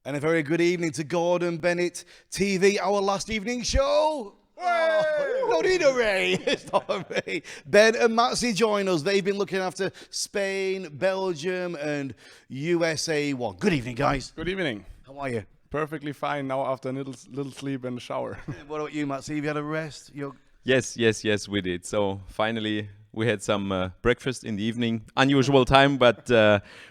And a very good evening to Gordon Bennett TV, our last evening show. No need a Ray. It's not a Ray. Ben and Maxi join us. They've been looking after Spain, Belgium, and USA1. Good evening, guys. Good evening. How are you? Perfectly fine now after a little sleep and a shower. What about you, Maxi? Have you had a rest? Yes, we did. So finally we had some breakfast in the evening. Unusual time, but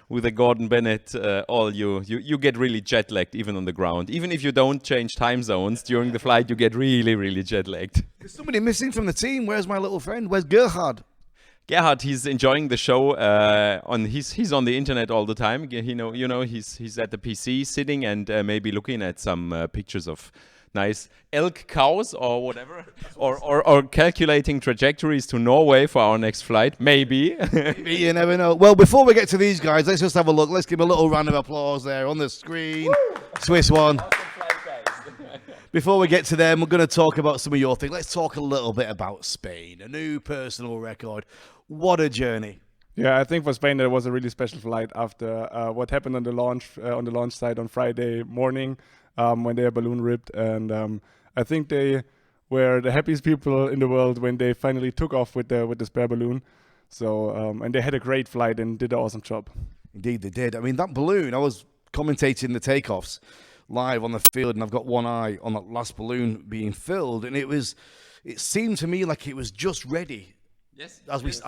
with the Gordon Bennett, you get really jet lagged even on the ground. Even if you don't change time zones during the flight, you get really jet lagged. There's somebody missing from the team. Where's my little friend? Where's Gerhard? Gerhard, he's enjoying the show. He's on the internet all the time. He's at the PC sitting and maybe looking at some pictures of nice elk cows or whatever, or calculating trajectories to Norway for our next flight. Maybe. Maybe, you never know. Well, before we get to these guys, let's just have a look. Let's give a little round of applause there on the screen. Woo! Swiss one. Awesome flight, guys. Before we get to them, we're going to talk about some of your things. Let's talk a little bit about Spain. A new personal record. What a journey. Yeah, I think for Spain that was a really special flight after what happened on the launch site on Friday morning. When their balloon ripped, and I think they were the happiest people in the world when they finally took off with the spare balloon. So and they had a great flight and did an awesome job. Indeed, they did. I mean, that balloon. I was commentating the takeoffs live on the field, and I've got one eye on that last balloon being filled, and it seemed to me like it was just ready. Yes, it's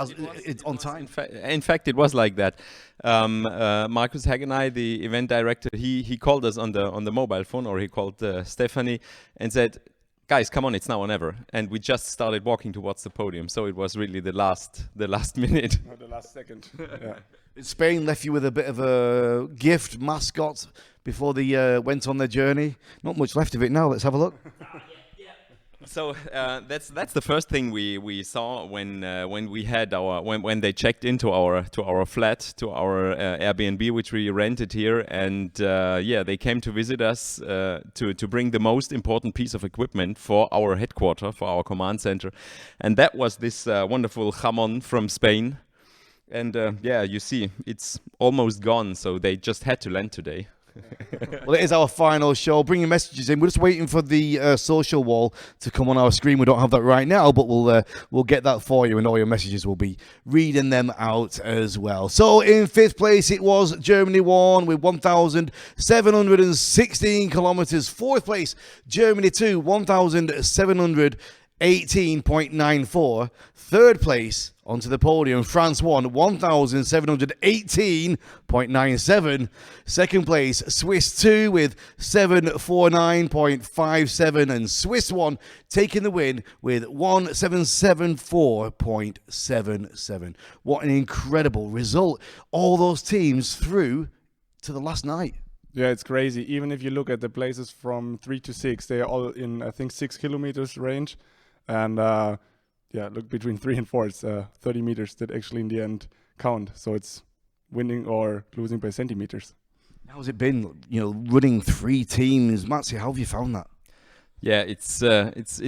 on time. In fact, it was like that. Markus Hagenai, the event director, he called us on the mobile phone, or he called Stephanie and said, "Guys, come on, it's now or never." And we just started walking towards the podium, so it was really the last minute. Or the last second. Yeah. Spain left you with a bit of a gift mascot before they went on their journey. Not much left of it now. Let's have a look. So that's the first thing we saw when we had when they checked into our flat, to our Airbnb, which we rented here, and they came to visit us to bring the most important piece of equipment for our headquarter, for our command center, and that was this wonderful jamon from Spain. And you see, it's almost gone, so they just had to land today. Well, it is our final show. Bring your messages in. We're just waiting for the social wall to come on our screen. We don't have that right now, but we'll get that for you, and all your messages will be reading them out as well. So in fifth place, it was Germany won with 1,716 kilometers. Fourth place, Germany 2, 1,718.94. Third place, onto the podium, France won 1,718.97. Second place, Swiss 2 with 749.57, and Swiss 1 taking the win with 1774.77. What an incredible result. All those teams through to the last night. Yeah, it's crazy. Even if you look at the places from 3 to 6, they are all in, I think, 6 kilometers range. And look, between 3 and 4, it's 30 meters that actually in the end count. So it's winning or losing by centimeters. How's it been, running 3 teams? Matsi, how have you found that? Yeah, it's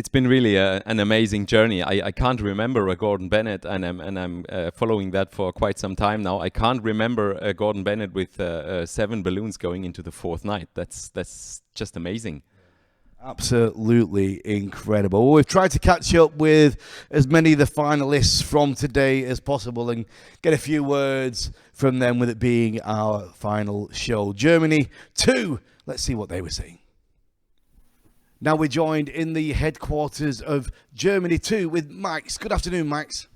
been really an amazing journey. I can't remember a Gordon Bennett, and I'm following that for quite some time now. I can't remember a Gordon Bennett with 7 balloons going into the 4th night. That's just amazing. Absolutely incredible. Well, we've tried to catch up with as many of the finalists from today as possible and get a few words from them, with it being our final show. Germany 2, let's see what they were saying. Now we're joined in the headquarters of Germany 2 with Max. Good afternoon, Max.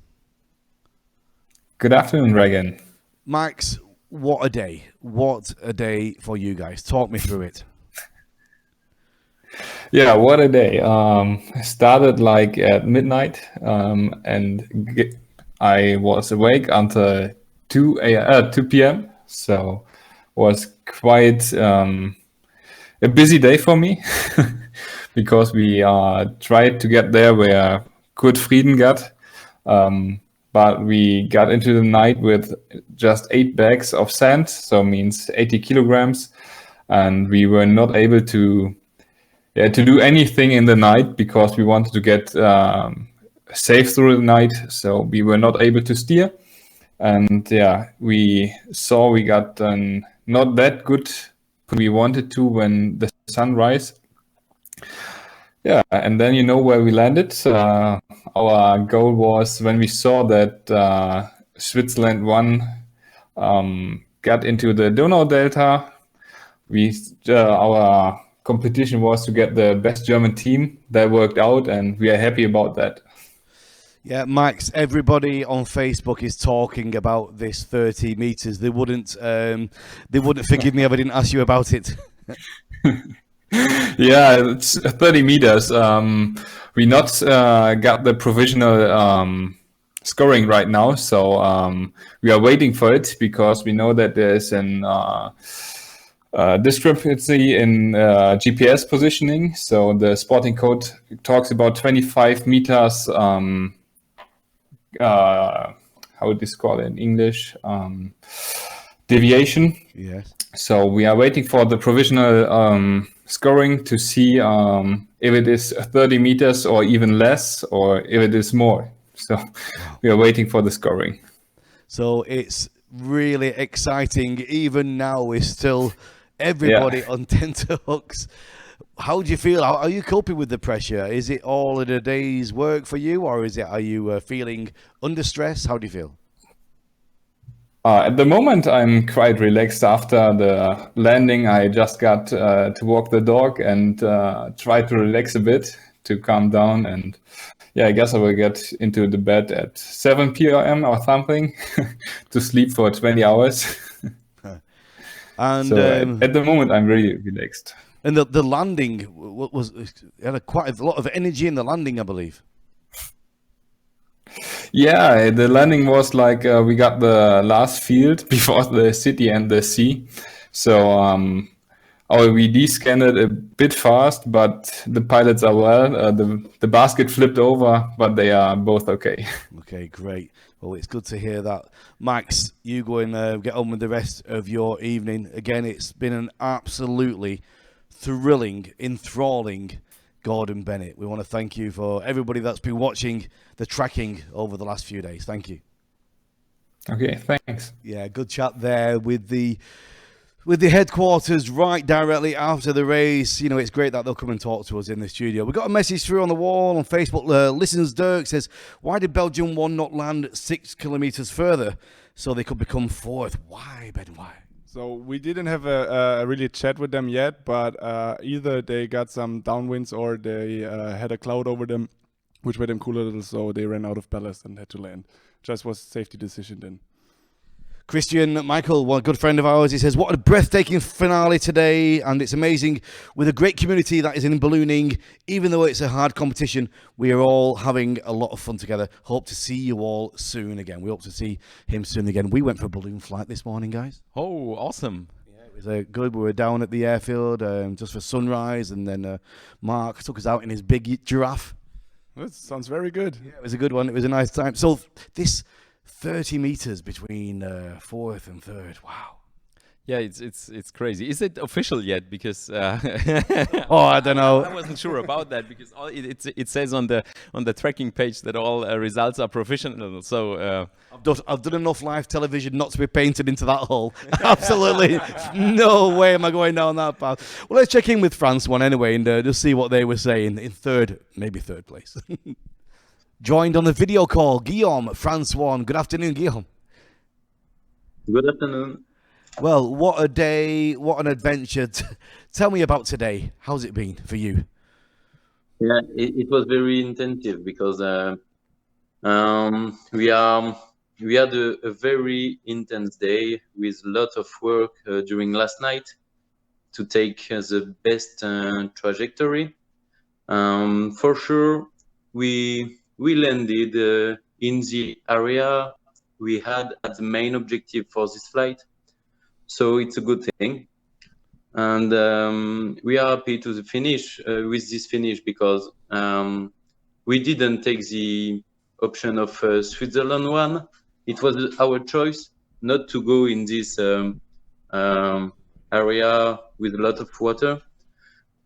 Good afternoon, Regan. Max, what a day. What a day for you guys. Talk me through it. Yeah, what a day. Started like at midnight, and I was awake until 2 p.m. So was quite a busy day for me because we tried to get there where Kurt Frieden got, but we got into the night with just 8 bags of sand, so means 80 kilograms, and we were not able to do anything in the night because we wanted to get safe through the night, so we were not able to steer. And we saw we got not that good we wanted to when the sun rise. Yeah, and then you know where we landed. Our goal was when we saw that Switzerland 1 got into the Donau Delta. Our competition was to get the best German team. That worked out, and we are happy about that. Yeah, Max, everybody on Facebook is talking about this 30 meters. They wouldn't forgive me if I didn't ask you about it. Yeah, it's 30 meters. We not got the provisional scoring right now, so we are waiting for it because we know that there's an discrepancy in GPS positioning. So the sporting code talks about 25 meters. How would this call it in English? Deviation. Yes. So we are waiting for the provisional scoring to see if it is 30 meters or even less, or if it is more. So we are waiting for the scoring. So it's really exciting. Even now, we're still everybody on tenterhooks. How do you feel? How are you coping with the pressure? Is it all in a day's work for you, or are you feeling under stress? How do you feel? At the moment, I'm quite relaxed. After the landing, I just got to walk the dog and try to relax a bit to calm down. And yeah, I guess I will get into the bed at 7 p.m. or something to sleep for 20 hours. And so at the moment, I'm really relaxed. And the landing had quite a lot of energy in the landing, I believe. Yeah, the landing was like we got the last field before the city and the sea. So our VD scanned it a bit fast, but the pilots are well. The basket flipped over, but they are both okay. Okay, great. Well, it's good to hear that. Max, you go and get on with the rest of your evening. Again, it's been an absolutely thrilling, enthralling Gordon Bennett. We want to thank you for everybody that's been watching the tracking over the last few days. Thank you. Okay, thanks. Yeah, good chat there with the headquarters right directly after the race. You know, it's great that they'll come and talk to us in the studio. We got a message through on the wall on Facebook. Listens Dirk says, why did Belgium 1 not land 6 kilometers further so they could become 4th? Why, Ben? Why? So we didn't have a really chat with them yet, but either they got some downwinds or they had a cloud over them, which made them cool a little, so they ran out of ballast and had to land. Just was a safety decision then. Christian Michael, one good friend of ours, he says, what a breathtaking finale today, and it's amazing with a great community that is in ballooning. Even though it's a hard competition, we are all having a lot of fun together. Hope to see you all soon again. We hope to see him soon again. We went for a balloon flight this morning, guys. Oh, awesome. Yeah, it was good. We were down at the airfield just for sunrise, and then Mark took us out in his big giraffe. That sounds very good. Yeah, it was a good one. It was a nice time. So this 30 meters between 4th and 3rd. Wow. Yeah, it's crazy. Is it official yet? Because oh, I don't know. I wasn't sure about that because it says on the tracking page that all results are provisional. So I've done enough live television not to be painted into that hole. Absolutely no way am I going down that path. Well, let's check in with France 1 anyway and just see what they were saying in maybe third place. Joined on the video call, Guillaume, France 1. Good afternoon, Guillaume. Good afternoon. Well, what a day, what an adventure. Tell me about today. How's it been for you? Yeah, it was very intensive because we had a very intense day with a lot of work during last night to take the best trajectory. For sure, we landed in the area we had as the main objective for this flight. So it's a good thing. And we are happy to finish with this finish because we didn't take the option of Switzerland 1. It was our choice not to go in this area with a lot of water.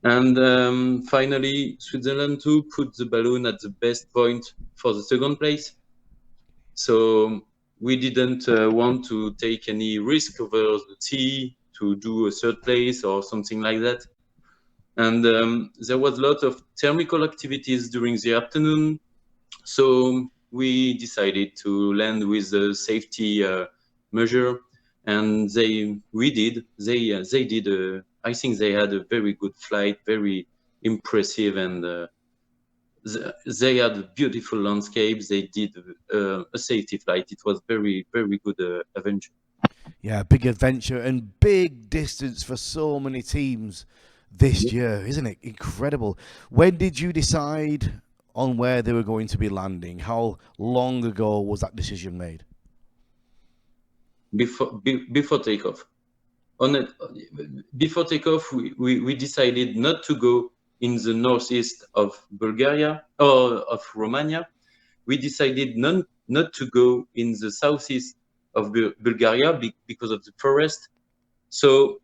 And finally, Switzerland 2 put the balloon at the best point for the second place. So we didn't want to take any risk over the sea to do a third place or something like that. And there was a lot of thermical activities during the afternoon. So we decided to land with a safety measure, and they did. I think they had a very good flight, very impressive, and they had a beautiful landscape. They did a safety flight. It was very, very good adventure. Yeah, big adventure and big distance for so many teams this year, isn't it? Incredible. When did you decide on where they were going to be landing? How long ago was that decision made? Before takeoff. Before takeoff, we decided not to go in the northeast of Bulgaria or of Romania. We decided not to go in the southeast of Bulgaria because of the forest. So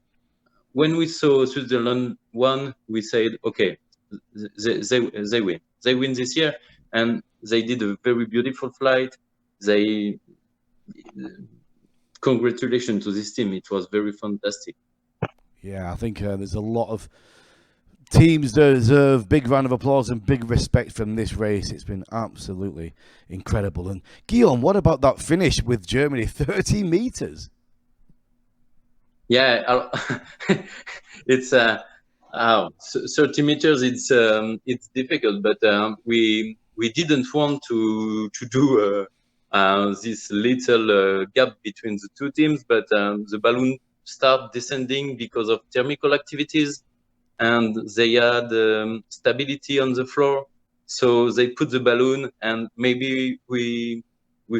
when we saw Switzerland won, we said, okay, they win. They win this year, and they did a very beautiful flight. Congratulations to this team. It was very fantastic. Yeah, I think there's a lot of teams that deserve big round of applause and big respect from this race. It's been absolutely incredible. And Guillaume, what about that finish with Germany? 30 meters. Yeah, it's 30 meters. It's difficult, but we didn't want to do this little gap between the two teams. But the balloon started descending because of thermical activities, and they had stability on the floor. So they put the balloon, and maybe we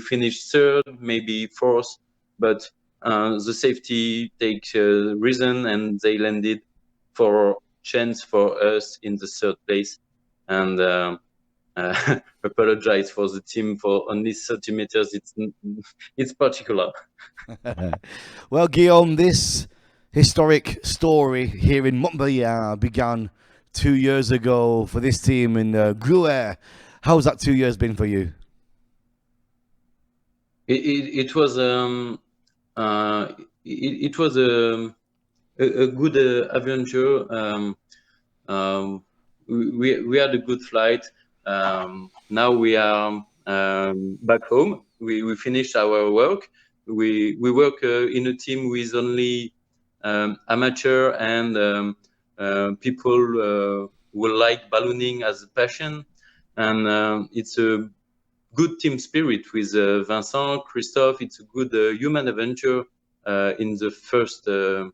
finished third, maybe fourth, but the safety takes reason, and they landed for chance for us in the third place. And apologize for the team for only 30 meters. It's particular. Well, Guillaume, this historic story here in Montpellier began 2 years ago for this team in Gruyere. How's that 2 years been for you? It was a good adventure. We had a good flight. Now we are back home. We finished our work. We work in a team with only amateur and people who like ballooning as a passion, and it's a good team spirit with Vincent, Christophe. It's a good human adventure in the first with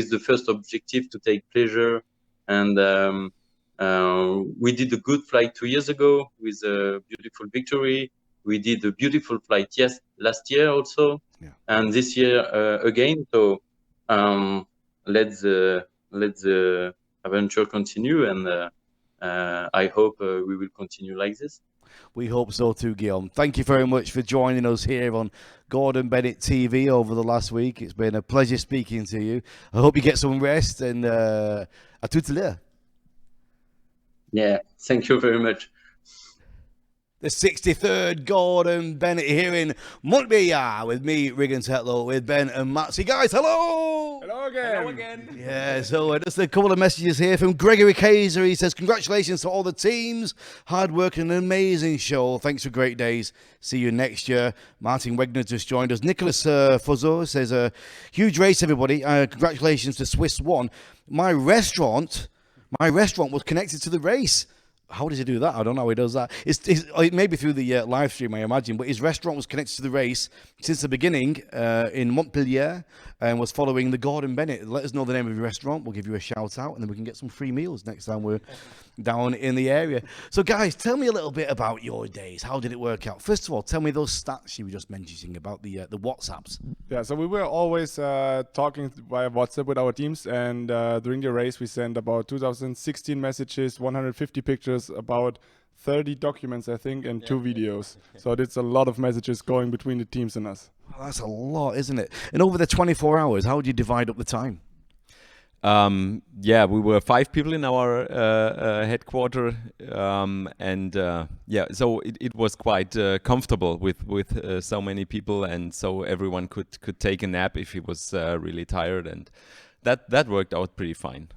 the first objective to take pleasure. And we did a good flight 2 years ago with a beautiful victory. We did a beautiful flight last year also, yeah. And this year again. So let the adventure continue, and I hope we will continue like this. We hope so too, Guillaume. Thank you very much for joining us here on Gordon Bennett TV over the last week. It's been a pleasure speaking to you. I hope you get some rest, and à tout à l'heure. Yeah, thank you very much. The 63rd Gordon Bennett here in Montpellier with me, Regan Tetlow, with Ben and Matsy. Guys, hello! Hello again! Hello again! Yeah, so just a couple of messages here from Gregory Kaiser. He says, congratulations to all the teams. Hard work and an amazing show. Thanks for great days. See you next year. Martin Wegner just joined us. Nicholas Fuzzo says, huge race, everybody. Congratulations to SUI1. My restaurant was connected to the race. How does he do that? I don't know how he does that. It may be through the live stream, I imagine, but his restaurant was connected to the race since the beginning in Montpellier and was following the Gordon Bennett. Let us know the name of your restaurant. We'll give you a shout out, and then we can get some free meals next time we're down in the area. So, guys, tell me a little bit about your days. How did it work out? First of all, tell me those stats you were just mentioning about the WhatsApps. Yeah, so we were always talking via WhatsApp with our teams, and during the race we sent about 2016 messages, 150 pictures, about 30 documents, I think, and 2 videos. So it's a lot of messages going between the teams and us. Well, that's a lot, isn't it? And over the 24 hours, how would you divide up the time? Yeah, we were 5 people in our headquarter, and yeah, so it was quite comfortable with so many people, and so everyone could take a nap if he was really tired, and that worked out pretty fine.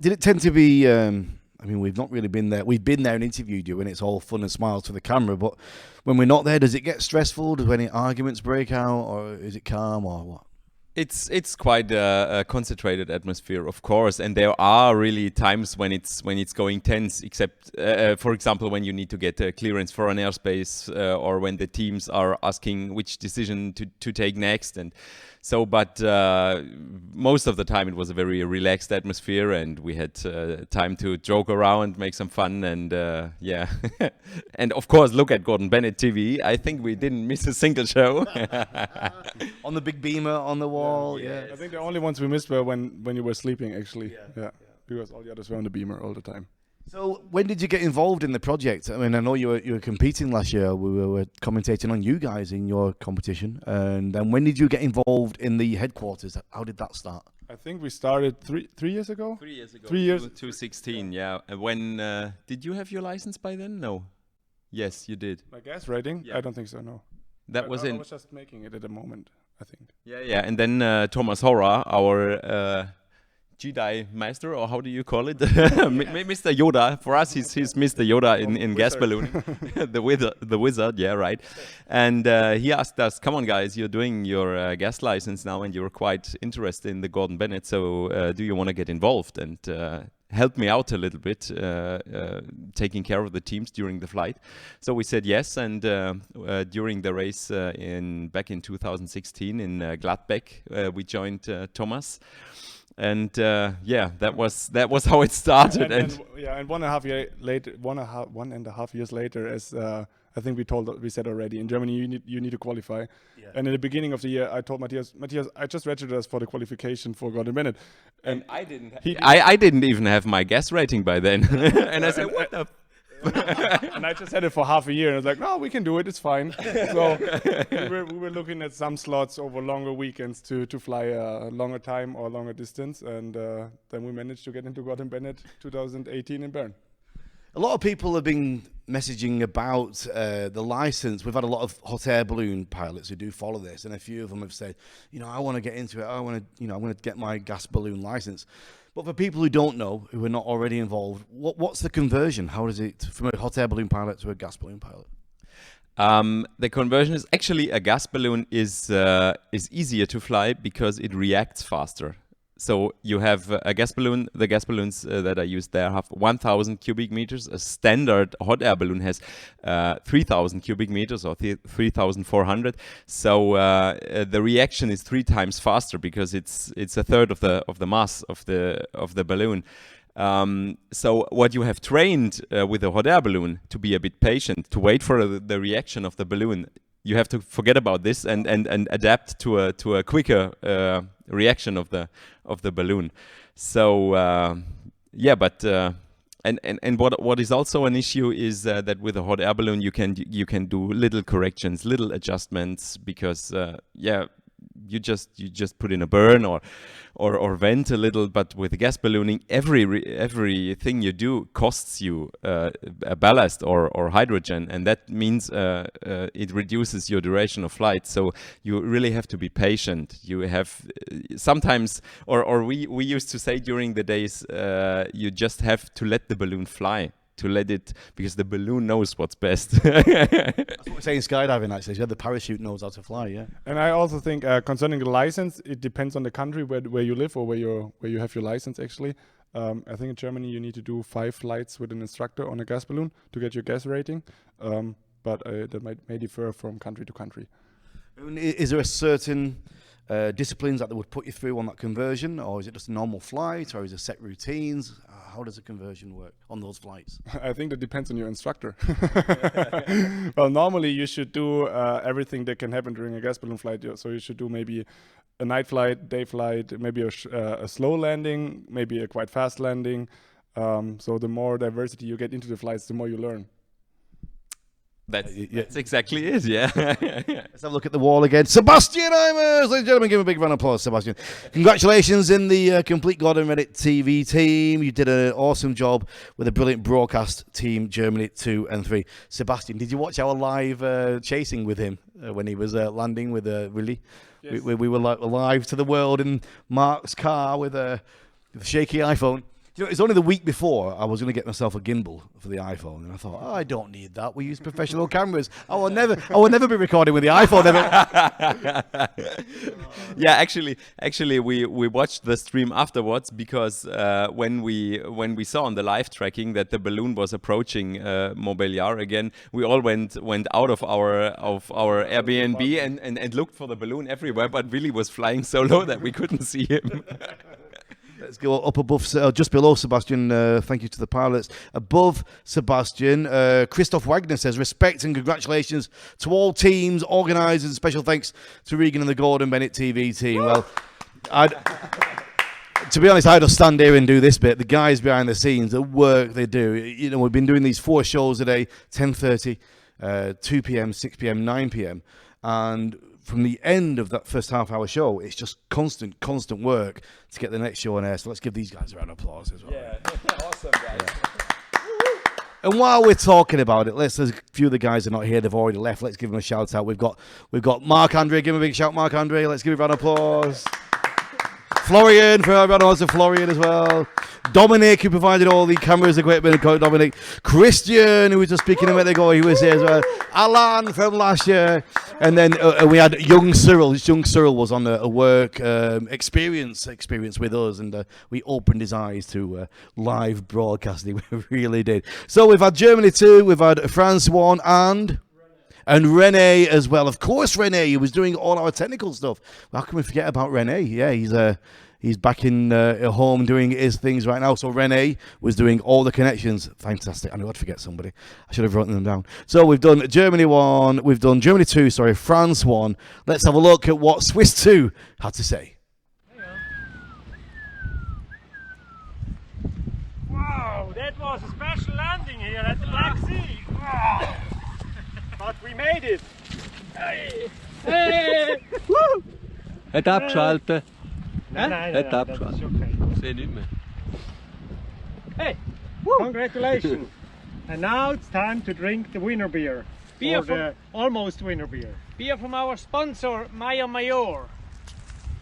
Did it tend to be? I mean, we've not really been there. We've been there and interviewed you, and it's all fun and smiles to the camera. But when we're not there, does it get stressful? Do any arguments break out, or is it calm, or what? It's quite a concentrated atmosphere, of course, and there are really times when it's going tense. Except, for example, when you need to get clearance for an airspace, or when the teams are asking which decision to take next, and so. But most of the time, it was a very relaxed atmosphere, and we had time to joke around, make some fun, and yeah, and of course, look at Gordon Bennett TV. I think we didn't miss a single show. On the big beamer on the wall, yeah. I think the only ones we missed were when you were sleeping, actually. Yeah. Because all the others were on the beamer all the time. So when did you get involved in the project? I mean, I know you were competing last year. We were commentating on you guys in your competition. And then when did you get involved in the headquarters? How did that start? I think we started three years ago. 3 years ago. 3 years. 2016, yeah. And when did you have your license by then? No. Yes, you did. My gas rating? Yeah. I don't think so, no. That was I in. was just making it at the moment, I think. Yeah. And then Thomas Hora, our Jedi Master, or how do you call it? Mr. Yoda. For us, he's Mr. Yoda in gas balloon. the wizard, yeah, right. And he asked us, come on, guys, you're doing your gas license now, and you're quite interested in the Gordon Bennett, so do you want to get involved and help me out a little bit, taking care of the teams during the flight? So we said yes, and during the race back in 2016 in Gladbeck, we joined Thomas. And yeah, that was how it started. And 1.5 years later, as I think we said already, in Germany you need to qualify. Yeah. And in the beginning of the year, I told Matthias, I just registered us for the qualification for Gordon Bennett, and I didn't. I didn't even have my gas rating by then, and I said, what the. And I just had it for half a year, and I was like, no, we can do it, it's fine. So we were looking at some slots over longer weekends to fly a longer time or longer distance, and then we managed to get into Gordon Bennett 2018 in Bern. A lot of people have been messaging about the license. We've had a lot of hot air balloon pilots who do follow this, and a few of them have said, I want to get into it. I want to get my gas balloon license. But for people who don't know, who are not already involved, what's the conversion? How does it from a hot air balloon pilot to a gas balloon pilot? The conversion is actually a gas balloon is easier to fly because it reacts faster. So you have a gas balloon. The gas balloons that I used there have 1,000 cubic meters. A standard hot air balloon has 3,000 cubic meters or 3,400. So the reaction is 3 times faster because it's a third of the mass of the balloon. So what you have trained with a hot air balloon to be a bit patient, to wait for the reaction of the balloon. You have to forget about this and adapt to a quicker reaction of the balloon. So yeah, but and what is also an issue is that with a hot air balloon you can do little corrections, little adjustments, because yeah, you just put in a burn or vent a little. But with gas ballooning, everything you do costs you a ballast or hydrogen, and that means it reduces your duration of flight. So you really have to be patient. You have sometimes, or we used to say during the days, you just have to let the balloon fly. To let it, because the balloon knows what's best. That's what we're saying skydiving, actually. Yeah, the parachute knows how to fly, yeah. And I also think concerning the license, it depends on the country where you live or where you have your license, actually. I think in Germany you need to do 5 flights with an instructor on a gas balloon to get your gas rating. But that may differ from country to country. Is there a certain disciplines that they would put you through on that conversion, or is it just a normal flight, or is there set routines? How does the conversion work on those flights? I think that depends on your instructor. Well, normally you should do everything that can happen during a gas balloon flight. So you should do maybe a night flight, day flight, maybe a slow landing, maybe a quite fast landing. So the more diversity you get into the flights, the more you learn. That's exactly it, yeah. Let's have a look at the wall again. Sebastian Eimers, ladies and gentlemen, give him a big round of applause, Sebastian. Congratulations in the complete Gordon Bennett TV team. You did an awesome job with a brilliant broadcast team, Germany 2 and 3. Sebastian, did you watch our live chasing with him when he was landing with Willie? Yes. We were live to the world in Mark's car with a shaky iPhone. You know, it's only the week before I was going to get myself a gimbal for the iPhone, and I thought, I don't need that. We use professional cameras. I will never be recording with the iPhone. Yeah, actually, we watched the stream afterwards because when we saw on the live tracking that the balloon was approaching Montbéliard again, we all went out of our Airbnb and looked for the balloon everywhere, but Willy was flying so low that we couldn't see him. Let's go up above, just below Sebastian. Thank you to the pilots. Above Sebastian, Christoph Wagner says, respect and congratulations to all teams, organisers, and special thanks to Regan and the Gordon Bennett TV team. Well, to be honest, I just stand here and do this bit. The guys behind the scenes, the work they do. You know, we've been doing these 4 shows a day, 10:30, 2 p.m., 6 p.m., 9 p.m. And from the end of that first half-hour show, it's just constant work to get the next show on air. So let's give these guys a round of applause as well. Yeah, awesome, guys. Yeah. And while we're talking about it, there's a few of the guys that are not here. They've already left. Let's give them a shout out. We've got Mark Andre. Give him a big shout, Mark Andre. Let's give him a round of applause. Florian, for a round of applause to Florian as well. Dominic, who provided all the cameras, equipment. Dominic. Christian, who was just speaking a minute ago, he was here as well. Alan from last year. And then we had young Cyril. Young Cyril was on a work experience with us, and we opened his eyes to live broadcasting. We really did. So we've had Germany 2, we've had France 1, and Rene as well. Of course, Rene, who was doing all our technical stuff. How can we forget about Rene? Yeah, he's back in home doing his things right now. So Rene was doing all the connections. Fantastic. I knew I'd forget somebody. I should have written them down. So we've done Germany 1. We've done Germany 2, France 1. Let's have a look at what Swiss 2 had to say. Wow, that was a special landing here at the Black Sea. Wow. But we made it. Hey. Hey. Woo. Hat abgeschaltet. Nein, Hat abgeschaltet. okay. Sehe nicht mehr. Hey, congratulations. And now it's time to drink the winner beer. Or the almost winner beer. Beer from our sponsor, Meyer Major.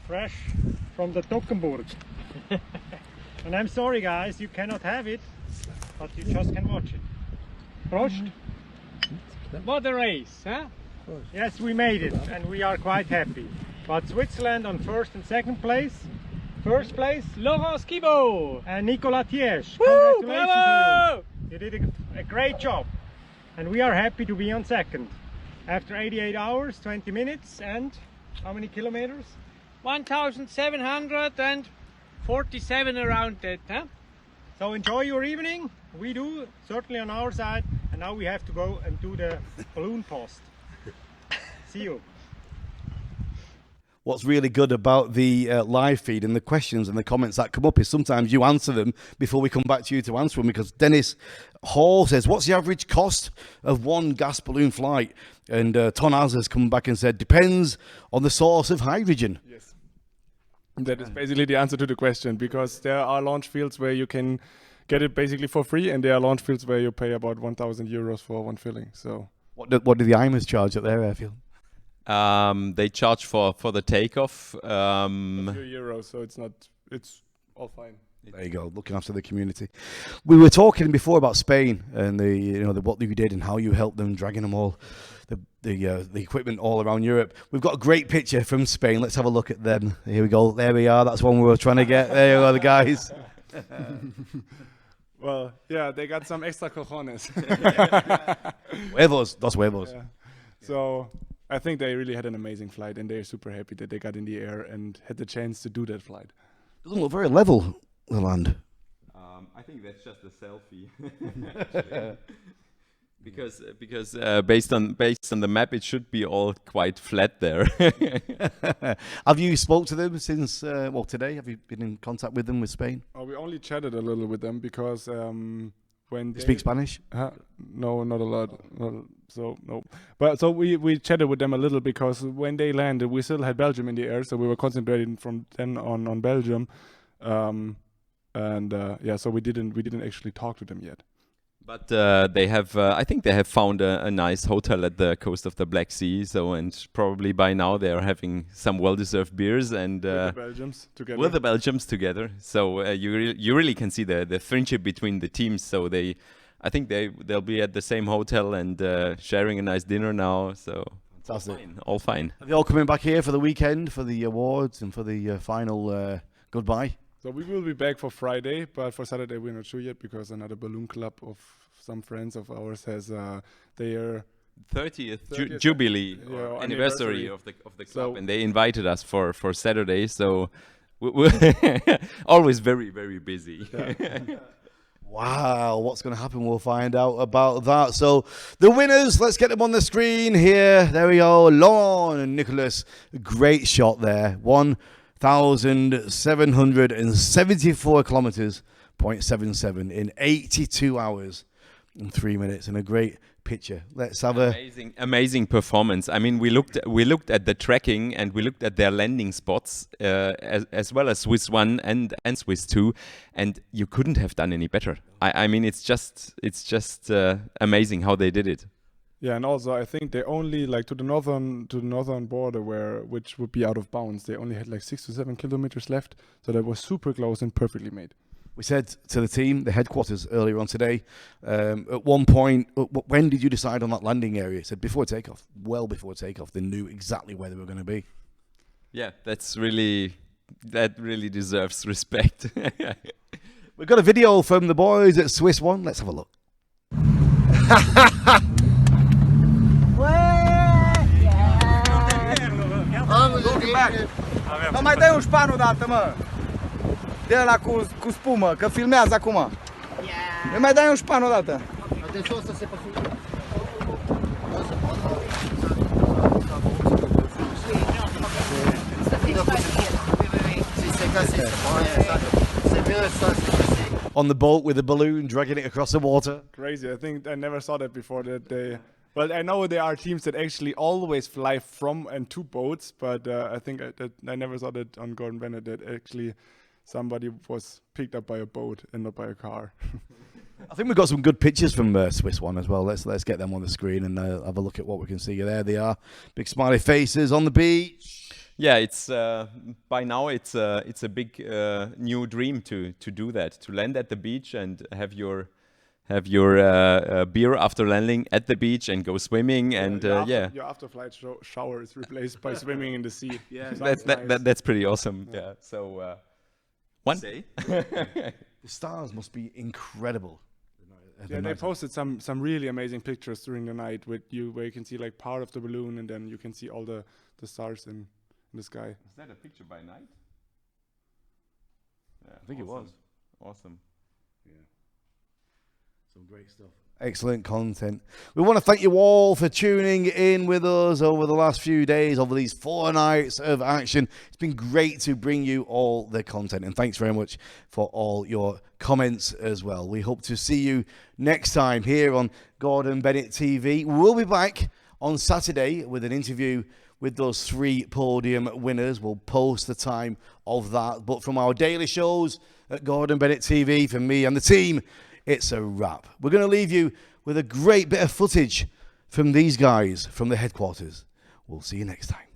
Fresh from the Tockenburg. And I'm sorry guys, you cannot have it, but you just can watch it. Prost. What a race, huh? Yes, we made it and we are quite happy. But Switzerland on first and second place. First place, Laurent Skibo and Nicolas Thiesch. Woo, Congratulations bravo! to you. You did a great job. And we are happy to be on second. After 88 hours, 20 minutes and how many kilometers? 1,747 around that, huh? So enjoy your evening. We do, certainly on our side. And now we have to go and do the balloon post. See you. What's really good about the live feed and the questions and the comments that come up is sometimes you answer them before we come back to you to answer them, because Dennis Hall says, what's the average cost of one gas balloon flight? And Ton Az has come back and said, depends on the source of hydrogen. Yes. That is basically the answer to the question, because there are launch fields where you can get it basically for free, and there are launch fields where you pay about 1,000 euros for one filling. So what do the Eimers charge at their airfield? They charge for the takeoff. a few euros, so it's all fine. There you go, looking after the community. We were talking before about Spain and what you did and how you helped them, dragging them all, the equipment all around Europe. We've got a great picture from Spain. Let's have a look at them. Here we go. There we are. That's one we were trying to get. There you are, the guys. Well, yeah, they got some extra cojones. Huevos, dos huevos. Yeah. So I think they really had an amazing flight, and they're super happy that they got in the air and had the chance to do that flight. Doesn't look very level, the land. I think that's just a selfie. because based on the map, it should be all quite flat there. Have you spoke to them since today? Have you been in contact with them with Spain? We only chatted a little with them because when You they speak Spanish? No, not a lot. So no, but so we chatted with them a little because when they landed, we still had Belgium in the air, so we were concentrating from then on Belgium, so we didn't actually talk to them yet. But they have, I think they have found a nice hotel at the coast of the Black Sea. So, and probably by now they are having some well-deserved beers and With the Belgians together. with the Belgians together. So you really can see the friendship between the teams. So I think they'll be at the same hotel and sharing a nice dinner now. So Fantastic. all fine. Are they all coming back here for the weekend, for the awards and for the final goodbye? So we will be back for Friday, but for Saturday we're not sure yet because another balloon club of some friends of ours has their 30th jubilee or anniversary of the club, So- and they invited us for Saturday. So we're always very, very busy. Wow, what's going to happen? We'll find out about that. So the winners, let's get them on the screen here. There we go. Laurent and Nicholas, great shot there. 1,774 kilometers, 0.77 in 82 hours and 3 minutes, and a great picture. Let's have a Amazing performance. I mean, we looked at the tracking and we looked at their landing spots as well as SUI1 and SUI2, and you couldn't have done any better. I mean, it's just amazing how they did it. Yeah, and also I think they only like to the northern border which would be out of bounds. They only had like 6 to 7 kilometers left, so that was super close and perfectly made. We said to the team, the headquarters earlier on today, at one point, when did you decide on that landing area? It said before takeoff, well before takeoff, they knew exactly where they were going to be. Yeah, that really deserves respect. We've got a video from the boys at SUI1. Let's have a look. Mă, mai dai un șpan odată, mă. De ăla cu spumă, că filmează acum. Îi mai dai un șpan odată. Deci o să se On the boat with a balloon, dragging it across the water. Crazy. I think I never saw that before. Well, I know there are teams that actually always fly from and to boats, but I think I never saw that on Gordon Bennett, that actually somebody was picked up by a boat and not by a car. I think we've got some good pictures from SUI1 as well. Let's get them on the screen and have a look at what we can see. There they are, big smiley faces on the beach. Yeah, it's by now it's a big new dream to do that, to land at the beach and have your beer after landing at the beach and go swimming and Your after-flight shower is replaced by swimming in the sea. Yeah, that's pretty awesome. Yeah, so one day The stars must be incredible. Yeah, they posted some really amazing pictures during the night where you can see like part of the balloon and then you can see all the stars in the sky. Is that a picture by night? Yeah, I think it was. Awesome. Yeah. Some great stuff. Excellent content. We want to thank you all for tuning in with us over the last few days, over these 4 nights of action. It's been great to bring you all the content, and thanks very much for all your comments as well. We hope to see you next time here on Gordon Bennett TV. We'll be back on Saturday with an interview with those 3 podium winners. We'll post the time of that. But from our daily shows at Gordon Bennett TV, from me and the team, it's a wrap. We're going to leave you with a great bit of footage from these guys from the headquarters. We'll see you next time.